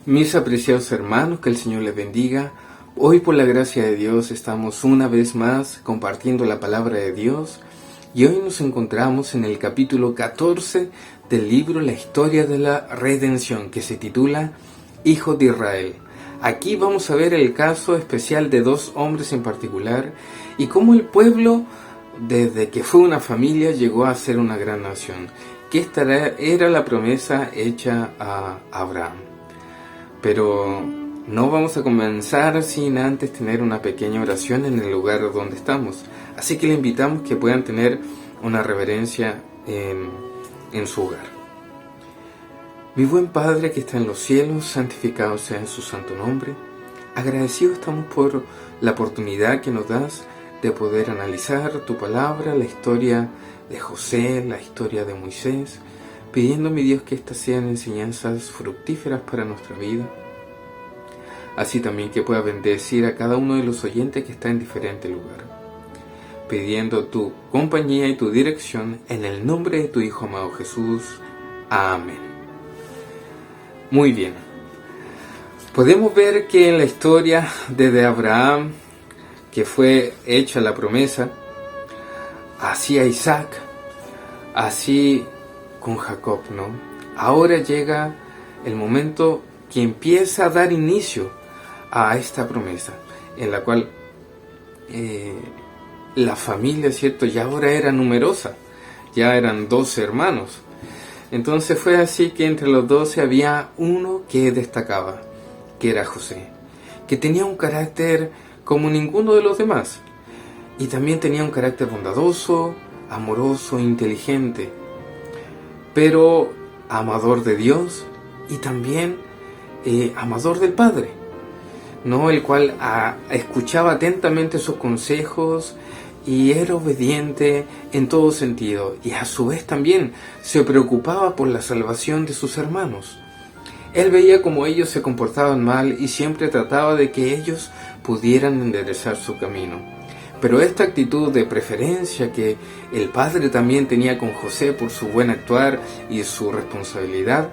Mis apreciados hermanos, que el Señor les bendiga. Hoy, por la gracia de Dios, estamos una vez más compartiendo la palabra de Dios y hoy nos encontramos en el capítulo 14 del libro La historia de la redención, que se titula Hijos de Israel. Aquí vamos a ver el caso especial de dos hombres en particular y cómo el pueblo, desde que fue una familia, llegó a ser una gran nación, que esta era la promesa hecha a Abraham. Pero no vamos a comenzar sin antes tener una pequeña oración en el lugar donde estamos. Así que le invitamos que puedan tener una reverencia en su hogar. Mi buen Padre que está en los cielos, santificado sea su santo nombre. Agradecidos estamos por la oportunidad que nos das de poder analizar tu palabra, la historia de José, la historia de Moisés, pidiendo, mi Dios, que estas sean enseñanzas fructíferas para nuestra vida. Así también que pueda bendecir a cada uno de los oyentes que está en diferente lugar. Pidiendo tu compañía y tu dirección en el nombre de tu Hijo amado Jesús. Amén. Muy bien. Podemos ver que en la historia desde Abraham, que fue hecha la promesa, así a Isaac, así con Jacob, ¿no? Ahora llega el momento que empieza a dar inicio a esta promesa, en la cual la familia, ¿cierto?, ya ahora era numerosa, ya eran 12 hermanos. Entonces fue así que entre los 12 había uno que destacaba, que era José, que tenía un carácter como ninguno de los demás, y también tenía un carácter bondadoso, amoroso, inteligente, pero amador de Dios y también amador del Padre, ¿no? El cual escuchaba atentamente sus consejos y era obediente en todo sentido, y a su vez también se preocupaba por la salvación de sus hermanos. Él veía cómo ellos se comportaban mal y siempre trataba de que ellos pudieran enderezar su camino. Pero esta actitud de preferencia que el padre también tenía con José por su buen actuar y su responsabilidad,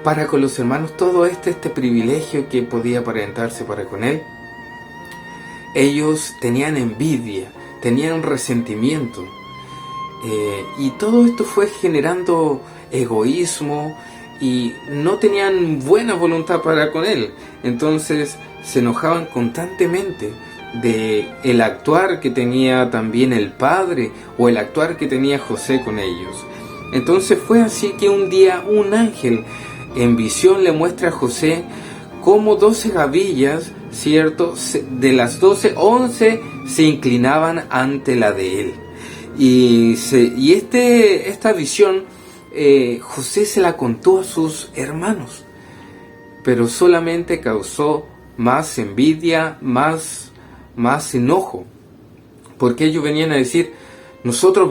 para con los hermanos todo este privilegio que podía aparentarse para con él, ellos tenían envidia, tenían resentimiento, y todo esto fue generando egoísmo y no tenían buena voluntad para con él. Entonces se enojaban constantemente de el actuar que tenía también el padre o el actuar que tenía José con ellos. Entonces fue así que un día un ángel en visión le muestra a José cómo 12 gavillas, ¿cierto?, de las 12, 11 se inclinaban ante la de él. Esta visión José se la contó a sus hermanos, pero solamente causó más envidia, más enojo, porque ellos venían a decir: nosotros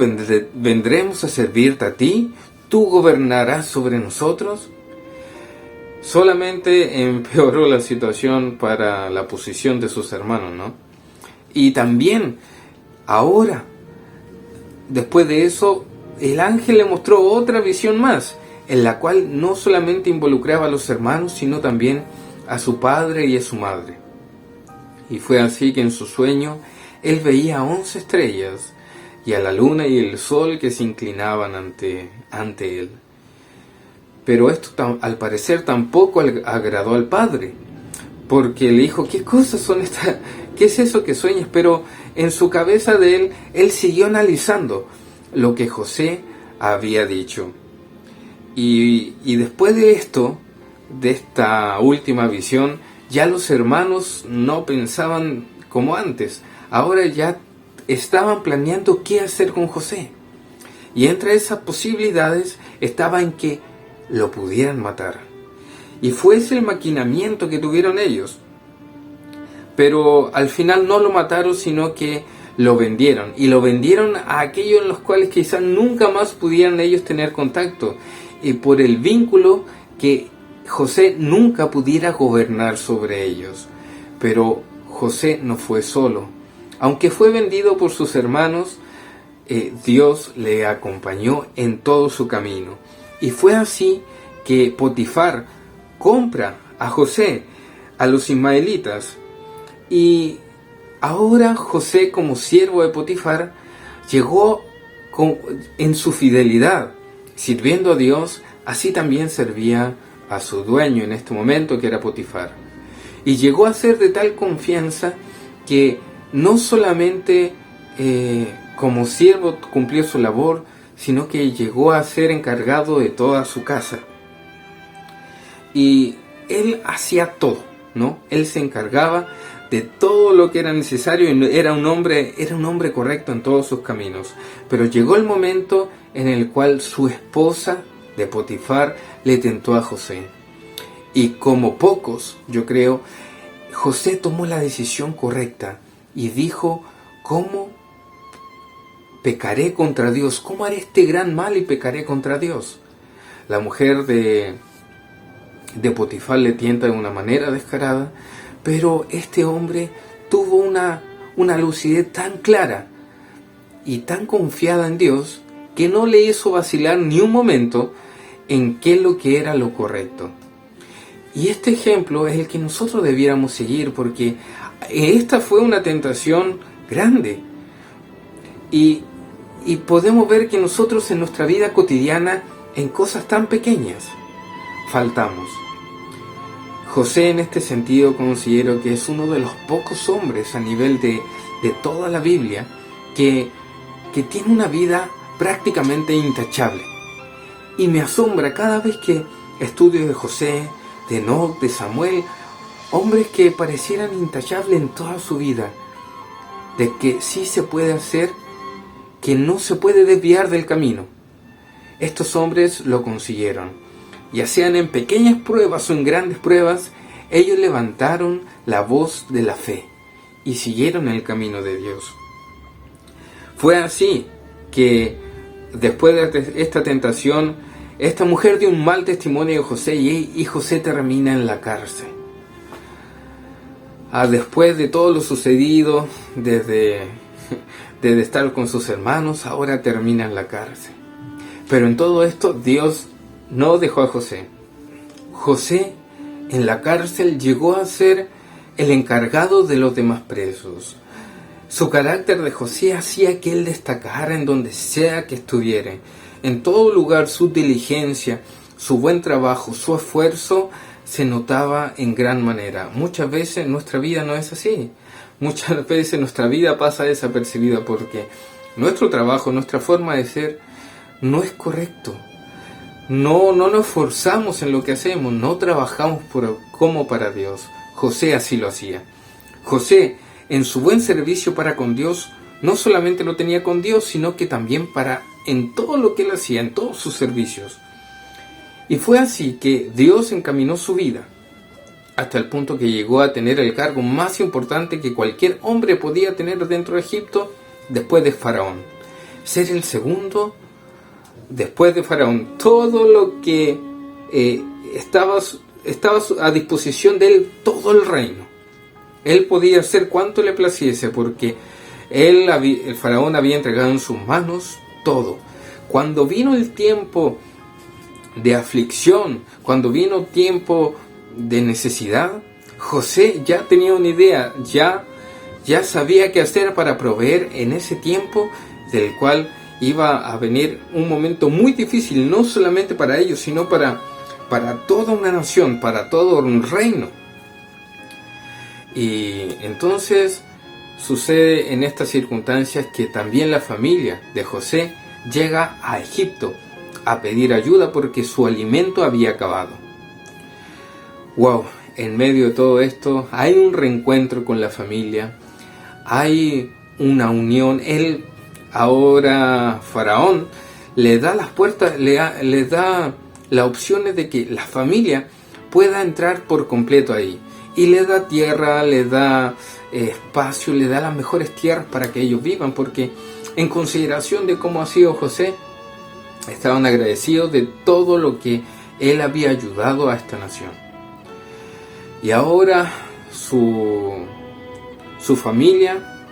vendremos a servirte a ti, tú gobernarás sobre nosotros. Solamente empeoró la situación para la posición de sus hermanos, ¿no? Y también ahora, después de eso, el ángel le mostró otra visión más, en la cual no solamente involucraba a los hermanos, sino también a su padre y a su madre. Y fue así que en su sueño él veía 11 estrellas y a la luna y el sol que se inclinaban ante él. Pero esto al parecer tampoco agradó al padre, porque le dijo: ¿qué cosas son estas? ¿Qué es eso que sueñas? Pero en su cabeza de él siguió analizando lo que José había dicho. Y después de esto, de esta última visión, ya los hermanos no pensaban como antes. Ahora ya estaban planeando qué hacer con José. Y entre esas posibilidades estaba en que lo pudieran matar. Y fue ese el maquinamiento que tuvieron ellos. Pero al final no lo mataron, sino que lo vendieron. Y lo vendieron a aquellos en los cuales quizás nunca más pudieran ellos tener contacto. Y por el vínculo que José nunca pudiera gobernar sobre ellos. Pero José no fue solo. Aunque fue vendido por sus hermanos, Dios le acompañó en todo su camino. Y fue así que Potifar, compra a José a los ismaelitas. Y ahora José, como siervo de Potifar, llegó en su fidelidad, sirviendo a Dios, así también servía a su dueño en este momento, que era Potifar. Y llegó a ser de tal confianza que no solamente como siervo cumplió su labor, sino que llegó a ser encargado de toda su casa. Y él hacía todo, ¿no? Él se encargaba de todo lo que era necesario y era un hombre correcto en todos sus caminos. Pero llegó el momento en el cual su esposa de Potifar le tentó a José. Y como pocos, yo creo, José tomó la decisión correcta y dijo: ¿cómo pecaré contra Dios? ¿Cómo haré este gran mal y pecaré contra Dios? La mujer de Potifar le tienta de una manera descarada, pero este hombre tuvo una lucidez tan clara y tan confiada en Dios que no le hizo vacilar ni un momento en qué es lo que era lo correcto. Y este ejemplo es el que nosotros debiéramos seguir, porque esta fue una tentación grande. Y podemos ver que nosotros en nuestra vida cotidiana, en cosas tan pequeñas, faltamos. José, en este sentido, considero que es uno de los pocos hombres a nivel de toda la Biblia que tiene una vida prácticamente intachable. Y me asombra cada vez que estudio de José, de Enoc, de Samuel, hombres que parecieran intachables en toda su vida, de que sí se puede hacer, que no se puede desviar del camino. Estos hombres lo consiguieron. Ya sean en pequeñas pruebas o en grandes pruebas, ellos levantaron la voz de la fe y siguieron el camino de Dios. Fue así que después de esta tentación, esta mujer dio un mal testimonio de José y José termina en la cárcel. Después de todo lo sucedido, desde estar con sus hermanos, ahora termina en la cárcel. Pero en todo esto, Dios no dejó a José. José en la cárcel llegó a ser el encargado de los demás presos. Su carácter de José hacía que él destacara en donde sea que estuviera. En todo lugar su diligencia, su buen trabajo, su esfuerzo se notaba en gran manera. Muchas veces nuestra vida no es así. Muchas veces nuestra vida pasa desapercibida porque nuestro trabajo, nuestra forma de ser no es correcto. No nos esforzamos en lo que hacemos, no trabajamos como para Dios. José así lo hacía. José, en su buen servicio para con Dios, no solamente lo tenía con Dios, sino que también en todo lo que él hacía, en todos sus servicios. Y fue así que Dios encaminó su vida, hasta el punto que llegó a tener el cargo más importante que cualquier hombre podía tener dentro de Egipto, después de Faraón. Ser el segundo después de Faraón. Todo lo que estaba a disposición de él, todo el reino. Él podía hacer cuanto le placiese, porque el Faraón había entregado en sus manos todo. Cuando vino el tiempo de aflicción, cuando vino tiempo de necesidad, José ya tenía una idea, ya sabía qué hacer para proveer en ese tiempo del cual iba a venir un momento muy difícil, no solamente para ellos, sino para toda una nación, para todo un reino. Y entonces sucede en estas circunstancias que también la familia de José llega a Egipto a pedir ayuda porque su alimento había acabado. Wow, en medio de todo esto hay un reencuentro con la familia, hay una unión. Ahora Faraón le da las puertas, le da las opciones de que la familia pueda entrar por completo ahí. Y le da tierra, le da espacio, le da las mejores tierras para que ellos vivan, porque en consideración de cómo ha sido José, estaban agradecidos de todo lo que él había ayudado a esta nación. Y ahora su familia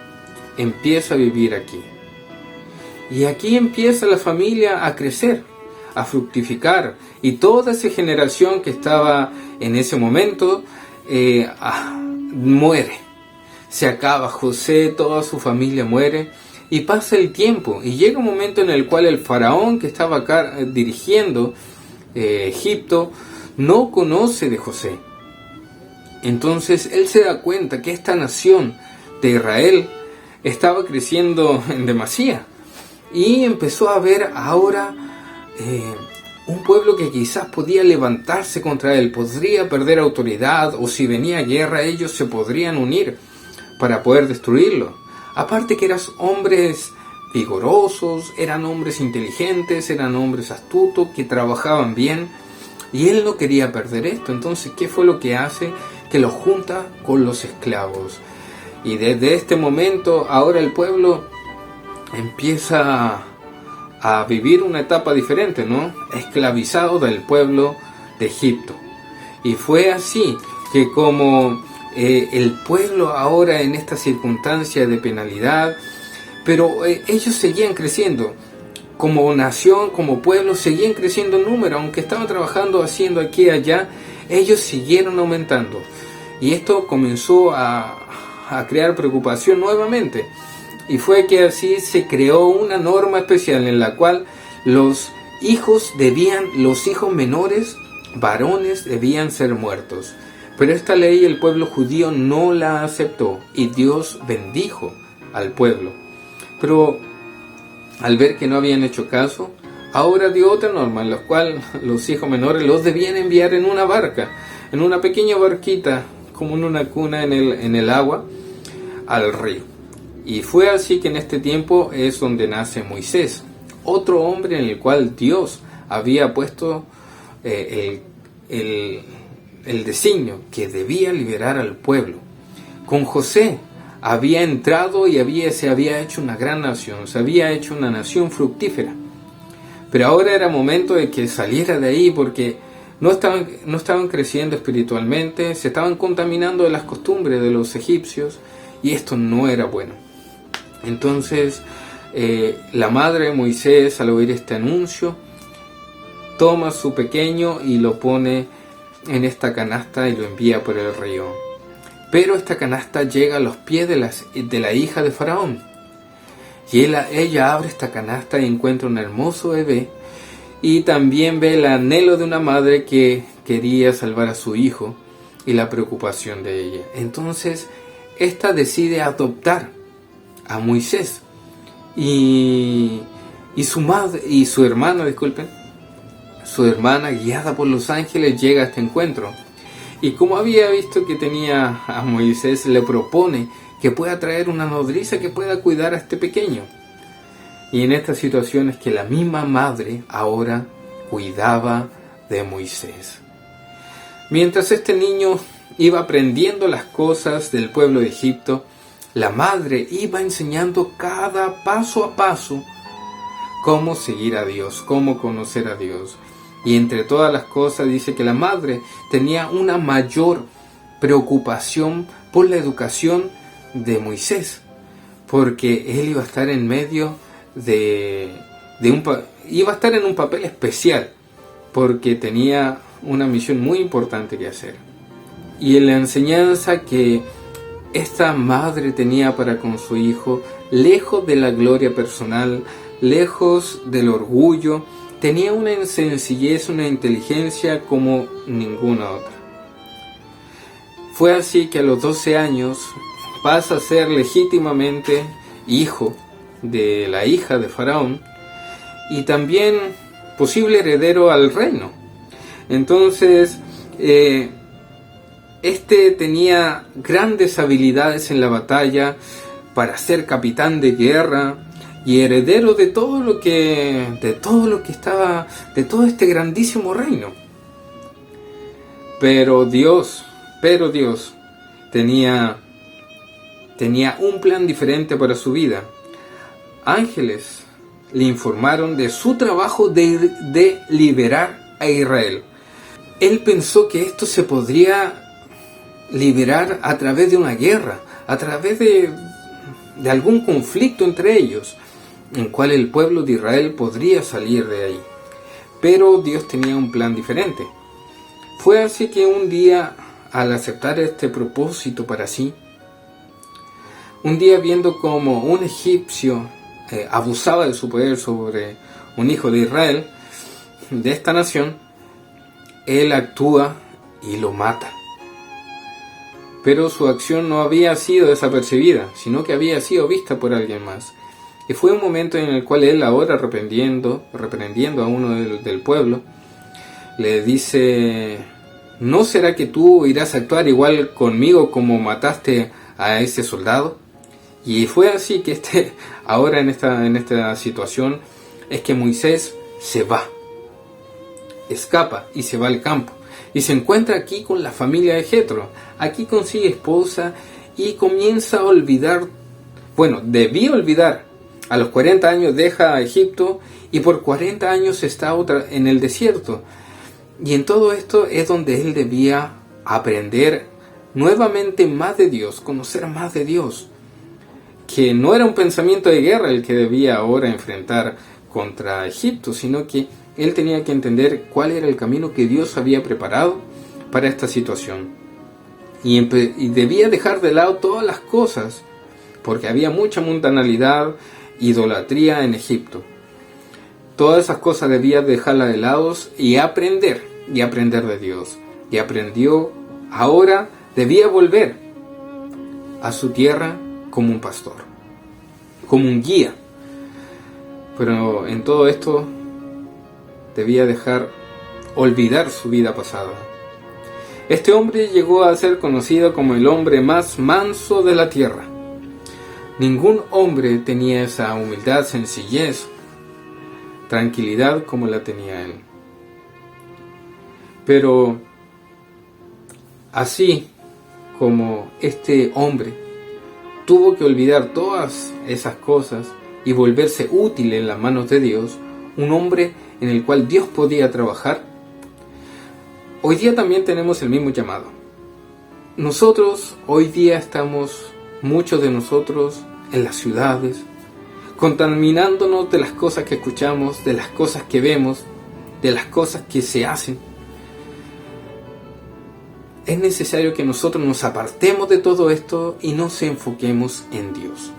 empieza a vivir aquí. Y aquí empieza la familia a crecer a fructificar. Y toda esa generación que estaba en ese momento muere. Se acaba José, toda su familia muere. Y pasa el tiempo. Y llega un momento en el cual el faraón que estaba acá dirigiendo Egipto no conoce de José. Entonces él se da cuenta que esta nación de Israel estaba creciendo en demasía. Y empezó a ver ahora un pueblo que quizás podía levantarse contra él, podría perder autoridad, o si venía guerra ellos se podrían unir para poder destruirlo. Aparte que eran hombres vigorosos, eran hombres inteligentes, eran hombres astutos, que trabajaban bien, y él no quería perder esto. Entonces, ¿qué fue lo que hace? Que los junta con los esclavos. Y desde este momento, ahora el pueblo empieza a vivir una etapa diferente, ¿no? Esclavizado del pueblo de Egipto. Y fue así que como el pueblo ahora en esta circunstancia de penalidad, pero ellos seguían creciendo. Como nación, como pueblo, seguían creciendo en número, aunque estaban trabajando, haciendo aquí y allá, ellos siguieron aumentando. Y esto comenzó a crear preocupación nuevamente. Y fue que así se creó una norma especial en la cual los hijos menores, varones, debían ser muertos. Pero esta ley el pueblo judío no la aceptó y Dios bendijo al pueblo. Pero al ver que no habían hecho caso, ahora dio otra norma en la cual los hijos menores los debían enviar en una barca, en una pequeña barquita, como en una cuna en el agua, al río. Y fue así que en este tiempo es donde nace Moisés, otro hombre en el cual Dios había puesto el designio que debía liberar al pueblo. Con José había entrado y se había hecho una gran nación, se había hecho una nación fructífera. Pero ahora era momento de que saliera de ahí, porque no estaban creciendo espiritualmente, se estaban contaminando de las costumbres de los egipcios, y esto no era bueno. Entonces la madre de Moisés, al oír este anuncio, toma a su pequeño y lo pone en esta canasta y lo envía por el río. Pero esta canasta llega a los pies de la hija de Faraón. Y ella abre esta canasta y encuentra un hermoso bebé. Y también ve el anhelo de una madre que quería salvar a su hijo y la preocupación de ella. Entonces, esta decide adoptar a Moisés. Y su hermana, guiada por los ángeles, llega a este encuentro. Y como había visto que tenía a Moisés, le propone que pueda traer una nodriza que pueda cuidar a este pequeño. Y en esta situación es que la misma madre ahora cuidaba de Moisés. Mientras este niño iba aprendiendo las cosas del pueblo de Egipto, la madre iba enseñando cada paso a paso cómo seguir a Dios, cómo conocer a Dios. Y entre todas las cosas dice que la madre tenía una mayor preocupación por la educación de Moisés, porque él iba a estar en medio iba a estar en un papel especial, porque tenía una misión muy importante que hacer. Y en la enseñanza que esta madre tenía para con su hijo, lejos de la gloria personal, lejos del orgullo, tenía una sencillez, una inteligencia como ninguna otra. Fue así que a los 12 años pasa a ser legítimamente hijo de la hija de Faraón y también posible heredero al reino. Entonces, este tenía grandes habilidades en la batalla para ser capitán de guerra y heredero de todo este grandísimo reino. Pero Dios tenía un plan diferente para su vida. Ángeles le informaron de su trabajo de liberar a Israel. Él pensó que esto se podría liberar a través de una guerra, a través de algún conflicto entre ellos, en cual el pueblo de Israel podría salir de ahí. pero Dios tenía un plan diferente. Fue así que un día, al aceptar este propósito para sí, un día viendo como un egipcio abusaba de su poder sobre un hijo de Israel, de esta nación, él actúa y lo mata. Pero su acción no había sido desapercibida, sino que había sido vista por alguien más. Y fue un momento en el cual él, ahora reprendiendo a uno del pueblo, le dice: ¿no será que tú irás a actuar igual conmigo como mataste a ese soldado? Y fue así que ahora en esta situación es que Moisés se va, escapa y se va al campo. Y se encuentra aquí con la familia de Jetro. Aquí consigue esposa y comienza a olvidar, debía olvidar. A los 40 años deja Egipto y por 40 años está en el desierto. Y en todo esto es donde él debía aprender nuevamente más de Dios, conocer más de Dios. Que no era un pensamiento de guerra el que debía ahora enfrentar contra Egipto, sino que él tenía que entender cuál era el camino que Dios había preparado para esta situación. Y debía dejar de lado todas las cosas, porque había mucha mundanalidad, idolatría en Egipto. Todas esas cosas debía dejarlas de lado y aprender de Dios. Y aprendió, ahora debía volver a su tierra como un pastor, como un guía. Pero en todo esto debía olvidar su vida pasada. Este hombre llegó a ser conocido como el hombre más manso de la tierra. Ningún hombre tenía esa humildad, sencillez, tranquilidad como la tenía él. Pero así como este hombre tuvo que olvidar todas esas cosas y volverse útil en las manos de Dios, un hombre en el cual Dios podía trabajar, hoy día también tenemos el mismo llamado. Nosotros hoy día muchos de nosotros en las ciudades, contaminándonos de las cosas que escuchamos, de las cosas que vemos, de las cosas que se hacen. Es necesario que nosotros nos apartemos de todo esto y nos enfoquemos en Dios,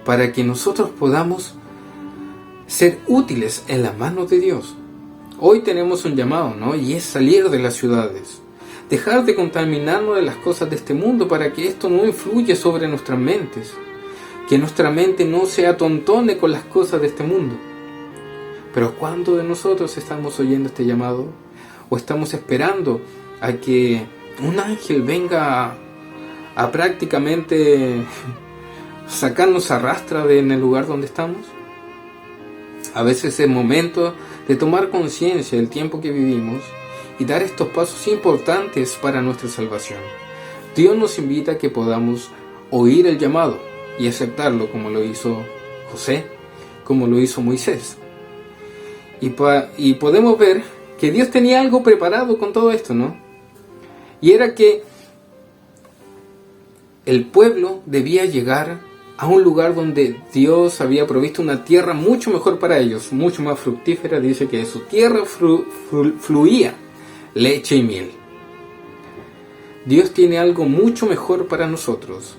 para que nosotros podamos ser útiles en las manos de Dios. Hoy tenemos un llamado, ¿no? Y es salir de las ciudades, dejar de contaminarnos de las cosas de este mundo para que esto no influya sobre nuestras mentes, que nuestra mente no se atontone con las cosas de este mundo. Pero ¿cuántos de nosotros estamos oyendo este llamado? ¿O estamos esperando a que un ángel venga a prácticamente sacarnos a rastra en el lugar donde estamos? A veces es momento de tomar conciencia del tiempo que vivimos y dar estos pasos importantes para nuestra salvación. Dios nos invita a que podamos oír el llamado y aceptarlo, como lo hizo José, como lo hizo Moisés. Y podemos ver que Dios tenía algo preparado con todo esto, ¿no? Y era que el pueblo debía llegar a un lugar donde Dios había provisto una tierra mucho mejor para ellos, mucho más fructífera. Dice que de su tierra fluía leche y miel. Dios tiene algo mucho mejor para nosotros.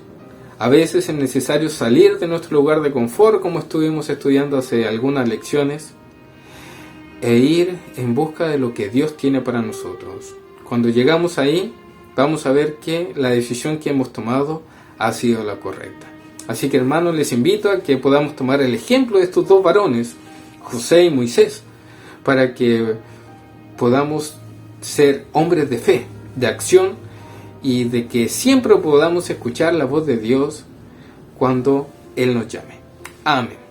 A veces es necesario salir de nuestro lugar de confort, como estuvimos estudiando hace algunas lecciones, e ir en busca de lo que Dios tiene para nosotros. Cuando llegamos ahí, vamos a ver que la decisión que hemos tomado ha sido la correcta. Así que, hermanos, les invito a que podamos tomar el ejemplo de estos dos varones, José y Moisés, para que podamos ser hombres de fe, de acción, y de que siempre podamos escuchar la voz de Dios cuando Él nos llame. Amén.